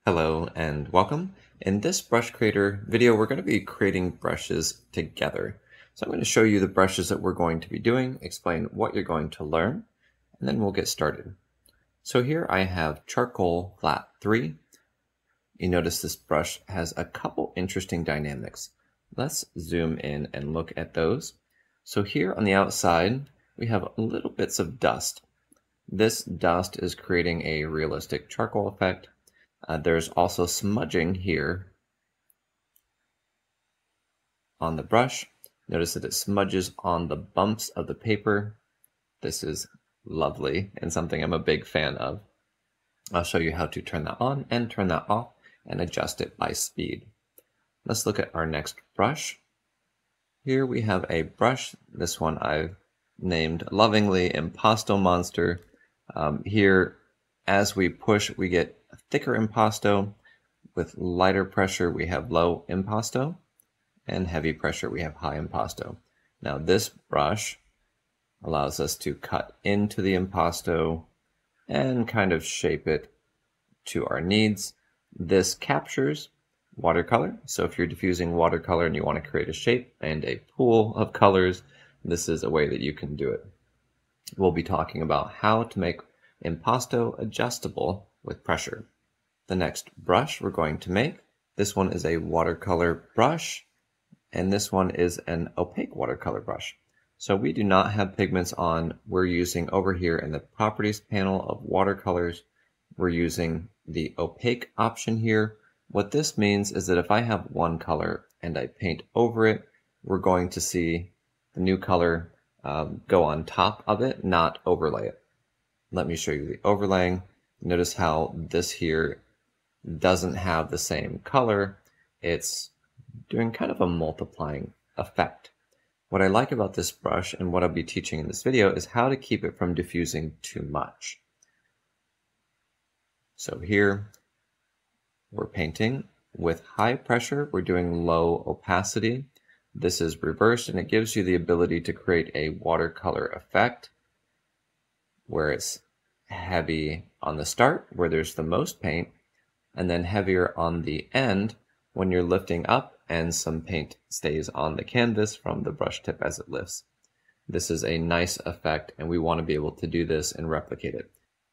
Hello and welcome. In this brush creator video, we're going to be creating brushes together. So I'm going to show you the brushes that we're going to be doing, explain what you're going to learn, and then we'll get started. So here I have Charcoal Flat 3. You notice this brush has a couple interesting dynamics. Let's zoom in and look at those. So here on the outside, we have little bits of dust. This dust is creating a realistic charcoal effect. There's also smudging here on the brush. Notice that it smudges on the bumps of the paper. This is lovely and something I'm a big fan of. I'll show you how to turn that on and turn that off and adjust it by speed. Let's look at our next brush. Here we have a brush. This one I've named lovingly Impasto Monster. Here, as we push, we get thicker impasto. With lighter pressure, we have low impasto, and heavy pressure, we have high impasto. Now this brush allows us to cut into the impasto and kind of shape it to our needs. This captures watercolor. So if you're diffusing watercolor and you want to create a shape and a pool of colors, this is a way that you can do it. We'll be talking about how to make impasto adjustable with pressure. The next brush we're going to make, this one is a watercolor brush, and this one is an opaque watercolor brush. So we do not have pigments on. We're using over here in the properties panel of watercolors, we're using the opaque option here. What this means is that if I have one color and I paint over it, we're going to see the new color go on top of it, not overlay it. Let me show you the overlaying. Notice how this here doesn't have the same color. It's doing kind of a multiplying effect. What I like about this brush and what I'll be teaching in this video is how to keep it from diffusing too much. So here we're painting with high pressure. We're doing low opacity. This is reversed and it gives you the ability to create a watercolor effect where it's heavy on the start where there's the most paint, and then heavier on the end when you're lifting up and some paint stays on the canvas from the brush tip as it lifts. This is a nice effect and we want to be able to do this and replicate it.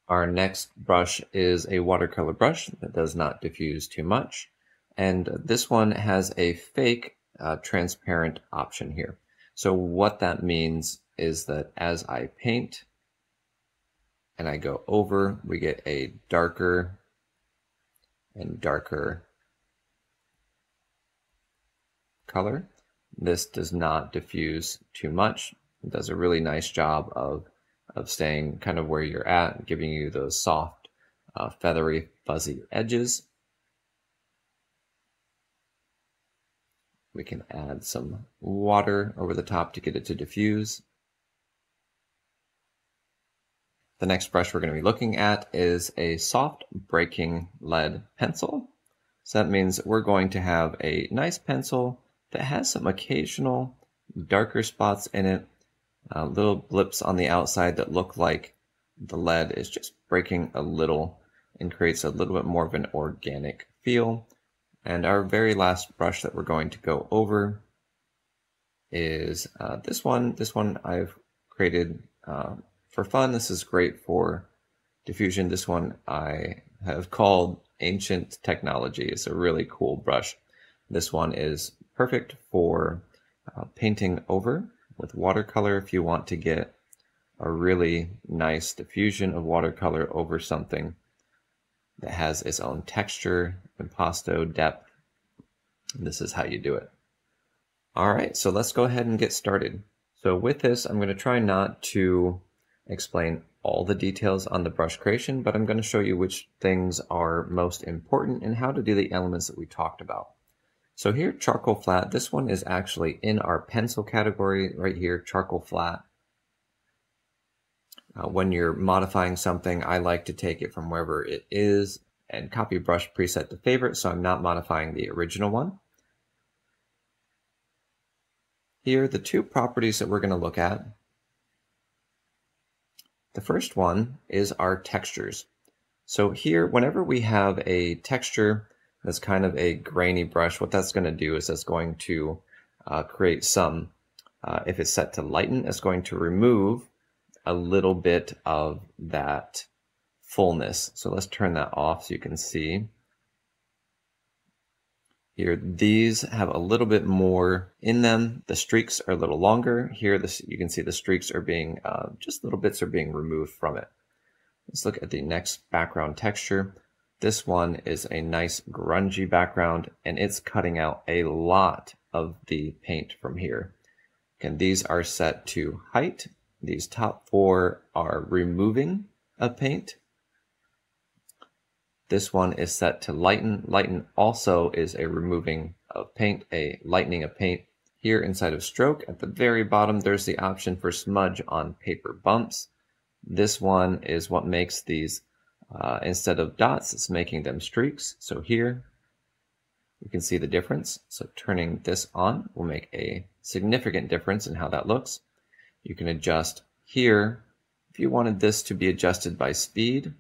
Our next brush is a watercolor brush that does not diffuse too much, and this one has a fake transparent option here. So what that means is that as I paint and I go over, we get a darker and darker color. This does not diffuse too much. It does a really nice job of staying kind of where you're at, giving you those soft, feathery, fuzzy edges. We can add some water over the top to get it to diffuse. The next brush we're going to be looking at is a soft breaking lead pencil. So that means we're going to have a nice pencil that has some occasional darker spots in it, little blips on the outside that look like the lead is just breaking a little and creates a little bit more of an organic feel. And our very last brush that we're going to go over is this one. This one I've created for fun. This is great for diffusion. This one I have called Ancient Technology. It's a really cool brush. This one is perfect for painting over with watercolor if you want to get a really nice diffusion of watercolor over something that has its own texture, impasto, depth. This is how you do it. All right, so let's go ahead and get started. So with this, I'm going to try not to explain all the details on the brush creation, but I'm going to show you which things are most important and how to do the elements that we talked about. So here, charcoal flat, this one is actually in our pencil category right here, charcoal flat. When you're modifying something, I like to take it from wherever it is and copy brush preset to favorite, so I'm not modifying the original one. Here, the two properties that we're going to look at. The first one is our textures. So here, whenever we have a texture that's kind of a grainy brush, what that's going to do is that's going to create some, if it's set to lighten, it's going to remove a little bit of that fullness. So let's turn that off so you can see. Here, these have a little bit more in them. The streaks are a little longer. Here, you can see the streaks are being, just little bits are being removed from it. Let's look at the next background texture. This one is a nice grungy background, and it's cutting out a lot of the paint from here. And these are set to height. These top four are removing of paint. This one is set to lighten. Lighten also is a removing of paint, a lightening of paint. Here inside of stroke, at the very bottom, there's the option for smudge on paper bumps. This one is what makes these, instead of dots, it's making them streaks. So here, you can see the difference. So turning this on will make a significant difference in how that looks. You can adjust here. If you wanted this to be adjusted by speed,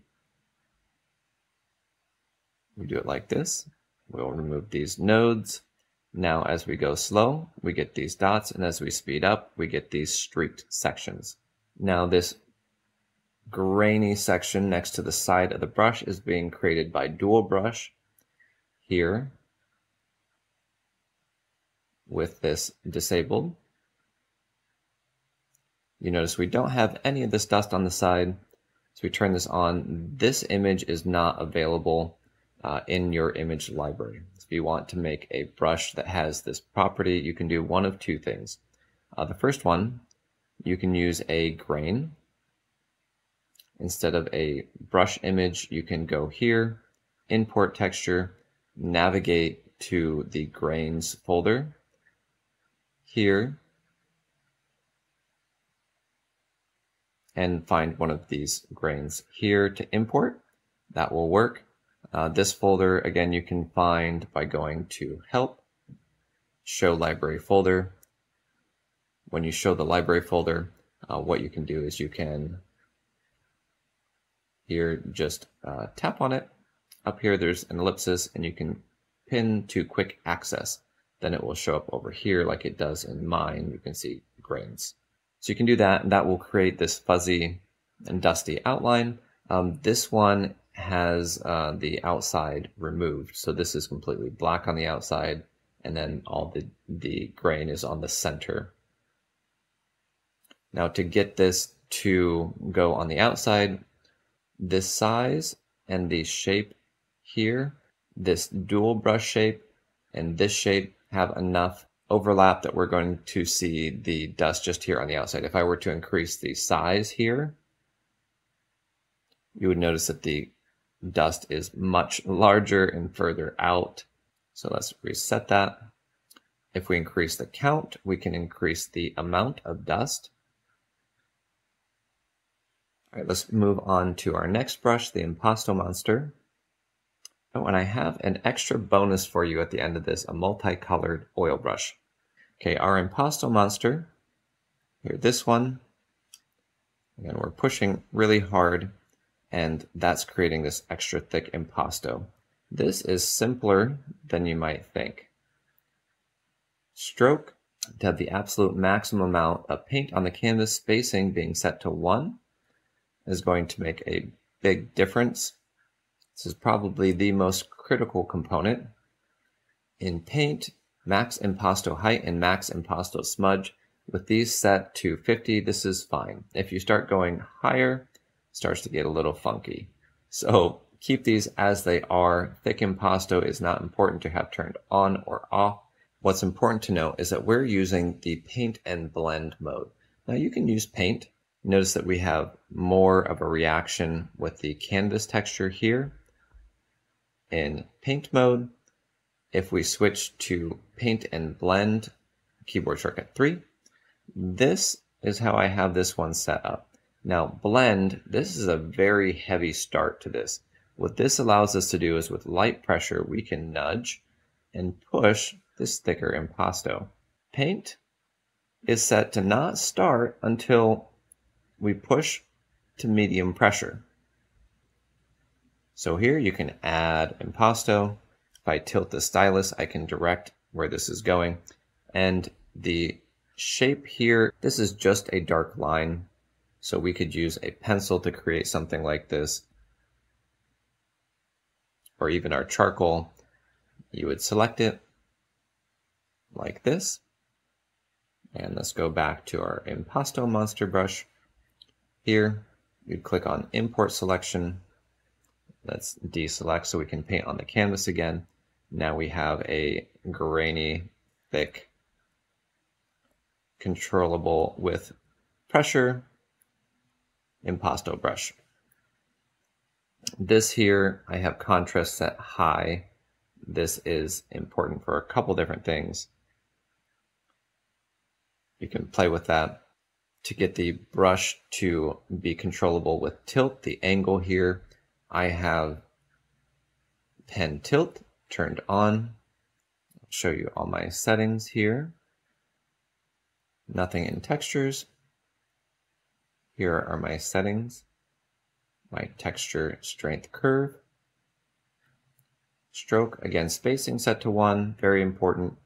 we do it like this. We'll remove these nodes. Now as we go slow, we get these dots, and as we speed up, we get these streaked sections. Now this grainy section next to the side of the brush is being created by dual brush here with this disabled. You notice we don't have any of this dust on the side. So we turn this on. This image is not available in your image library. If you want to make a brush that has this property, you can do one of two things. The first one, you can use a grain. Instead of a brush image, you can go here, import texture, navigate to the grains folder. Here, and find one of these grains here to import. That will work. This folder, again, you can find by going to Help, Show Library Folder. When you show the library folder, what you can do is you can here just tap on it. Up here there's an ellipsis, and you can pin to quick access. Then it will show up over here like it does in mine. You can see grains. So you can do that, and that will create this fuzzy and dusty outline. This one has the outside removed. So this is completely black on the outside, and then all the grain is on the center. Now to get this to go on the outside, this size and the shape here, this dual brush shape and this shape have enough overlap that we're going to see the dust just here on the outside. If I were to increase the size here, you would notice that the dust is much larger and further out. So let's reset that. If we increase the count, we can increase the amount of dust. All right, let's move on to our next brush, the Impasto Monster. Oh, and I have an extra bonus for you at the end of this, a multicolored oil brush. Okay, our Impasto Monster, here, this one, again, we're pushing really hard, and that's creating this extra thick impasto. This is simpler than you might think. Stroke, to have the absolute maximum amount of paint on the canvas, spacing being set to 1, is going to make a big difference. This is probably the most critical component. In paint, max impasto height and max impasto smudge. With these set to 50, this is fine. If you start going higher, it starts to get a little funky. So keep these as they are. Thick impasto is not important to have turned on or off. What's important to note is that we're using the paint and blend mode. Now you can use paint. Notice that we have more of a reaction with the canvas texture here. In paint mode, if we switch to paint and blend, keyboard shortcut 3, this is how I have this one set up. Now blend, this is a very heavy start to this. What this allows us to do is with light pressure, we can nudge and push this thicker impasto. Paint is set to not start until we push to medium pressure. So here you can add impasto. If I tilt the stylus, I can direct where this is going. And the shape here, this is just a dark line. So we could use a pencil to create something like this, or even our charcoal. You would select it like this. And let's go back to our impasto monster brush. Here, you'd click on import selection. Let's deselect so we can paint on the canvas again. Now we have a grainy, thick, controllable with pressure impasto brush. This here, I have contrast set high. This is important for a couple different things. You can play with that to get the brush to be controllable with tilt. The angle here, I have pen tilt turned on. I'll show you all my settings here. Nothing in textures. Here are my settings. My texture strength curve. Stroke, again, spacing set to 1, very important.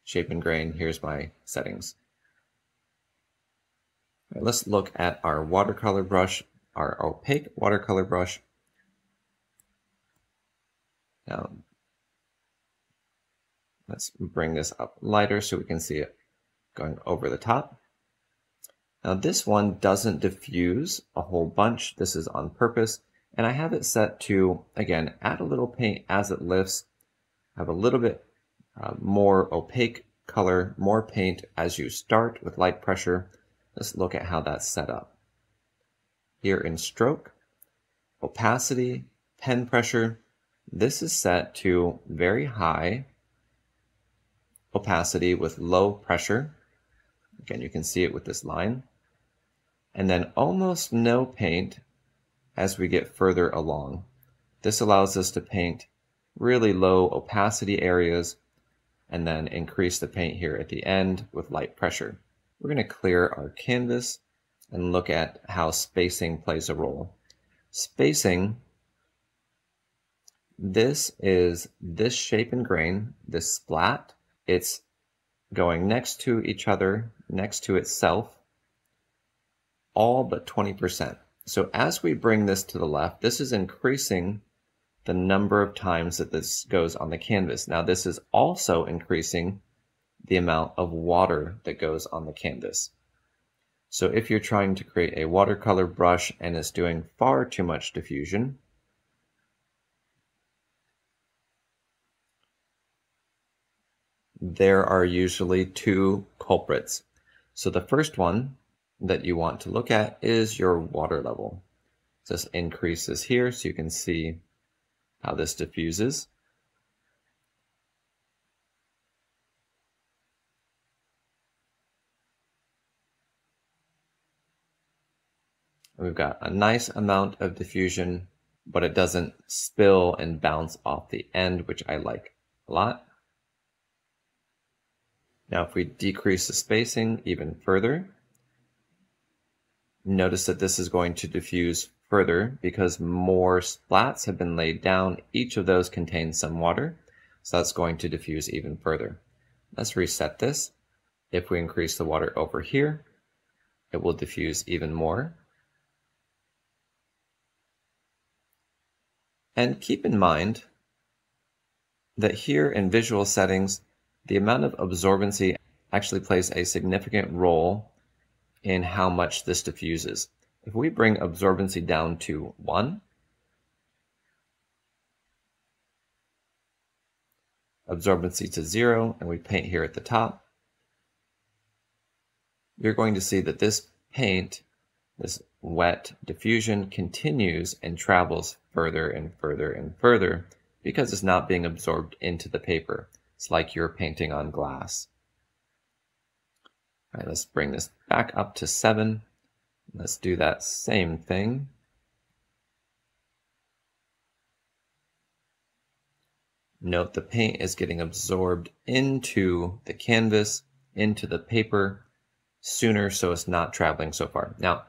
Shape and grain, here's my settings. All right, let's look at our watercolor brush, our opaque watercolor brush. Now, let's bring this up lighter so we can see it going over the top. Now this one doesn't diffuse a whole bunch. This is on purpose. And I have it set to, again, add a little paint as it lifts. Have a little bit more opaque color, more paint as you start with light pressure. Let's look at how that's set up. Here in stroke, opacity, pen pressure, this is set to very high opacity with low pressure. Again, you can see it with this line. And then almost no paint as we get further along. This allows us to paint really low opacity areas and then increase the paint here at the end with light pressure. We're going to clear our canvas and look at how spacing plays a role. Spacing, this is this shape and grain, this splat. It's going next to each other, next to itself, all but 20%. So as we bring this to the left, this is increasing the number of times that this goes on the canvas. Now this is also increasing the amount of water that goes on the canvas. So if you're trying to create a watercolor brush and it's doing far too much diffusion, there are usually two culprits. So the first one that you want to look at is your water level. This increases here so you can see how this diffuses. We've got a nice amount of diffusion, but it doesn't spill and bounce off the end, which I like a lot. Now if we decrease the spacing even further, notice that this is going to diffuse further because more splats have been laid down. Each of those contains some water, so that's going to diffuse even further. Let's reset this. If we increase the water over here, it will diffuse even more. And keep in mind that here in visual settings, the amount of absorbency actually plays a significant role in how much this diffuses. If we bring absorbency down to 1, absorbency to 0, and we paint here at the top, you're going to see that this paint, this wet diffusion, continues and travels further and further and further because it's not being absorbed into the paper. It's like you're painting on glass. All right, let's bring this back up to 7. Let's do that same thing. Note the paint is getting absorbed into the canvas, into the paper sooner, so it's not traveling so far. Now,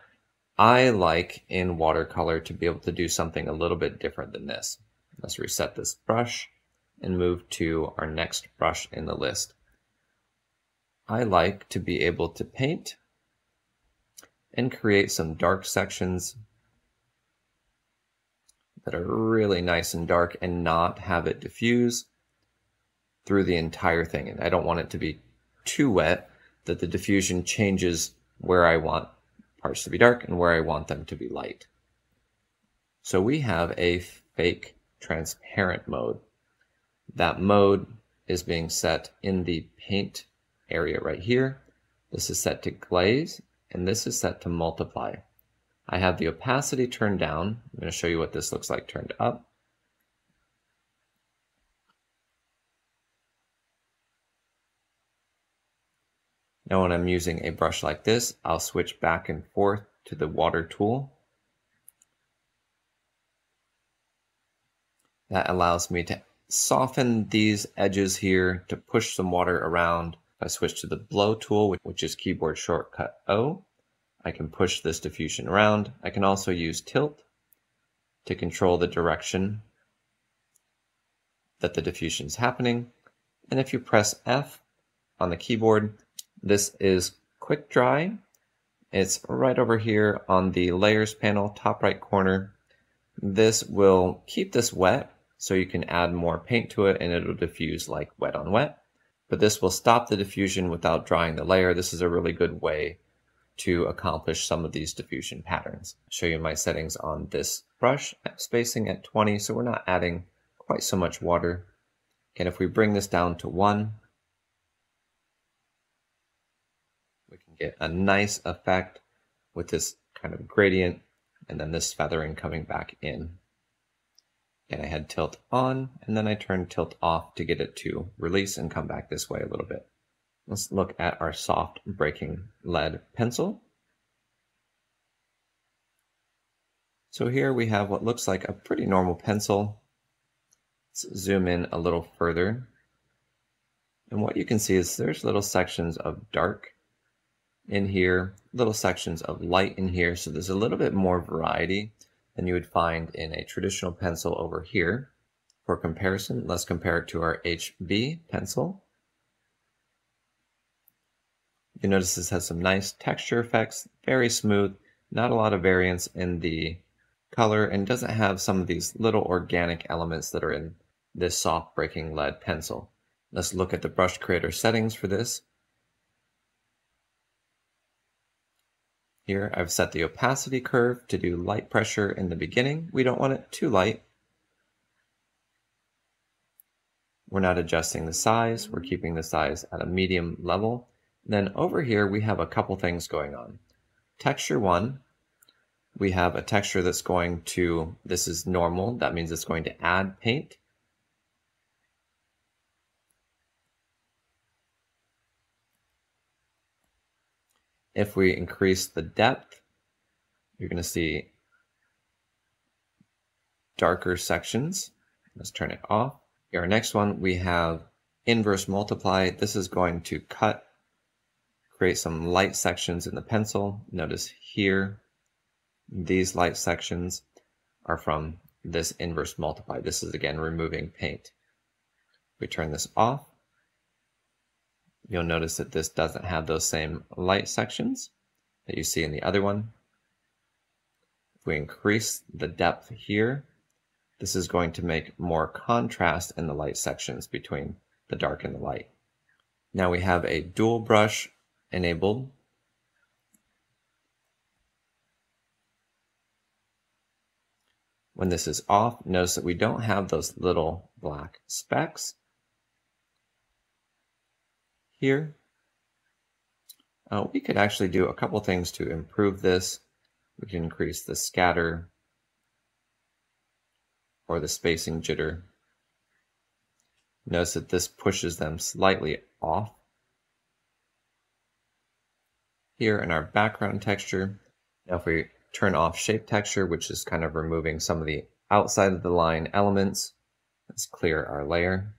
I like in watercolor to be able to do something a little bit different than this. Let's reset this brush and move to our next brush in the list. I like to be able to paint and create some dark sections that are really nice and dark and not have it diffuse through the entire thing. And I don't want it to be too wet that the diffusion changes where I want parts to be dark and where I want them to be light. So we have a fake transparent mode. That mode is being set in the paint area right here. This is set to glaze, and this is set to multiply. I have the opacity turned down. I'm going to show you what this looks like turned up. Now when I'm using a brush like this, I'll switch back and forth to the water tool. That allows me to soften these edges here, to push some water around. If I switch to the blow tool, which is keyboard shortcut O, I can push this diffusion around. I can also use tilt to control the direction that the diffusion is happening. And if you press F on the keyboard, this is quick dry. It's right over here on the layers panel, top right corner. This will keep this wet so you can add more paint to it and it'll diffuse like wet on wet. But this will stop the diffusion without drying the layer. This is a really good way to accomplish some of these diffusion patterns. I'll show you my settings on this brush. I'm spacing at 20, so we're not adding quite so much water. And if we bring this down to 1, we can get a nice effect with this kind of gradient and then this feathering coming back in. And I had tilt on and then I turned tilt off to get it to release and come back this way a little bit. Let's look at our soft breaking lead pencil. So here we have what looks like a pretty normal pencil. Let's zoom in a little further. And what you can see is there's little sections of dark in here, little sections of light in here. So there's a little bit more variety than you would find in a traditional pencil over here. For comparison, let's compare it to our HB pencil. You notice this has some nice texture effects, very smooth, not a lot of variance in the color, and doesn't have some of these little organic elements that are in this soft breaking lead pencil. Let's look at the brush creator settings for this. Here I've set the opacity curve to do light pressure in the beginning. We don't want it too light. We're not adjusting the size. We're keeping the size at a medium level. Then over here we have a couple things going on. Texture 1, we have a texture that's going to, this is normal. That means it's going to add paint. If we increase the depth, you're going to see darker sections. Let's turn it off. Here, our next one, we have inverse multiply. This is going to create some light sections in the pencil. Notice here, these light sections are from this inverse multiply. This is again removing paint. If we turn this off, you'll notice that this doesn't have those same light sections that you see in the other one. If we increase the depth here, this is going to make more contrast in the light sections between the dark and the light. Now we have a dual brush enabled. When this is off, notice that we don't have those little black specks here. We could actually do a couple things to improve this. We can increase the scatter or the spacing jitter. Notice that this pushes them slightly off. Here in our background texture, now if we turn off shape texture, which is kind of removing some of the outside of the line elements, let's clear our layer.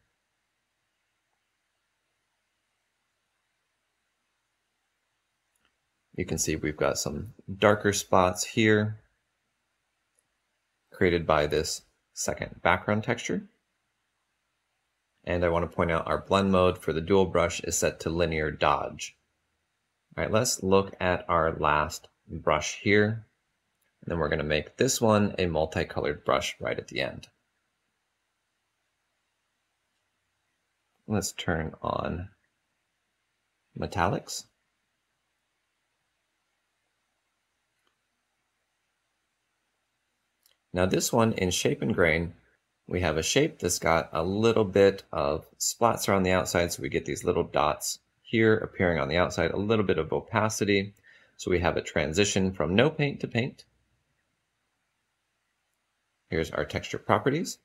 You can see we've got some darker spots here created by this second background texture. And I want to point out our blend mode for the dual brush is set to linear dodge. All right, let's look at our last brush here. And then we're going to make this one a multicolored brush right at the end. Let's turn on metallics. Now this one in shape and grain, we have a shape that's got a little bit of splats around the outside, so we get these little dots here appearing on the outside, a little bit of opacity. So we have a transition from no paint to paint. Here's our texture properties.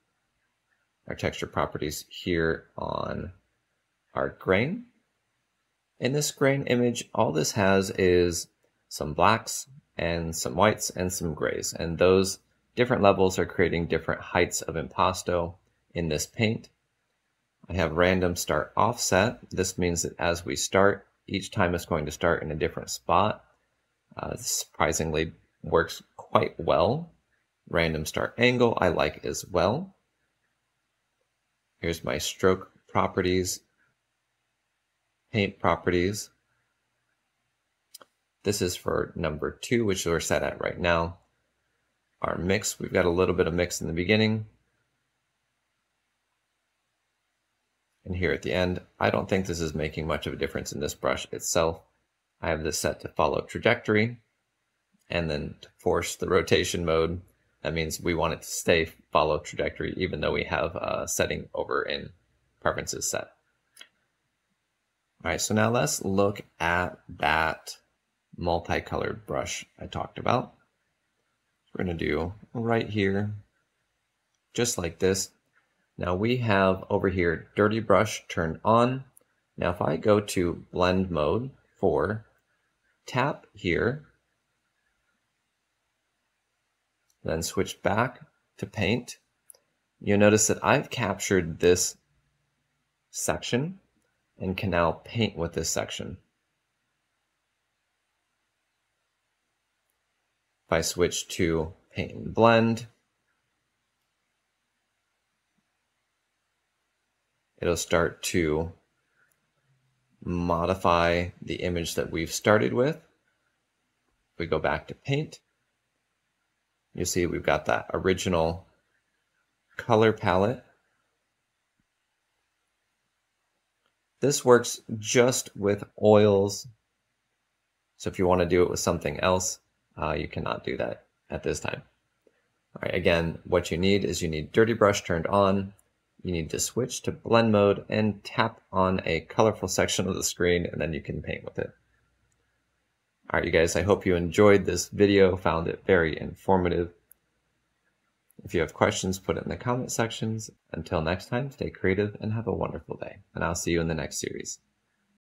Our texture properties here on our grain. In this grain image, all this has is some blacks and some whites and some grays, and those different levels are creating different heights of impasto in this paint. I have random start offset. This means that as we start, each time it's going to start in a different spot. This surprisingly works quite well. Random start angle I like as well. Here's my stroke properties, paint properties. This is for number 2, which we're set at right now. Our mix, we've got a little bit of mix in the beginning. And here at the end, I don't think this is making much of a difference in this brush itself. I have this set to follow trajectory, and then to force the rotation mode. That means we want it to stay follow trajectory, even though we have a setting over in preferences set. All right, so now let's look at that multicolored brush I talked about. We're going to do right here, just like this. Now we have over here dirty brush turned on. Now if I go to blend mode 4, tap here, then switch back to paint, you'll notice that I've captured this section and can now paint with this section. If I switch to paint and blend, it'll start to modify the image that we've started with. If we go back to paint, you see we've got that original color palette. This works just with oils. So if you want to do it with something else, you cannot do that at this time. All right, again, what you need is you need dirty brush turned on. You need to switch to blend mode and tap on a colorful section of the screen, and then you can paint with it. All right, you guys, I hope you enjoyed this video, found it very informative. If you have questions, put it in the comment sections. Until next time, stay creative and have a wonderful day. And I'll see you in the next series.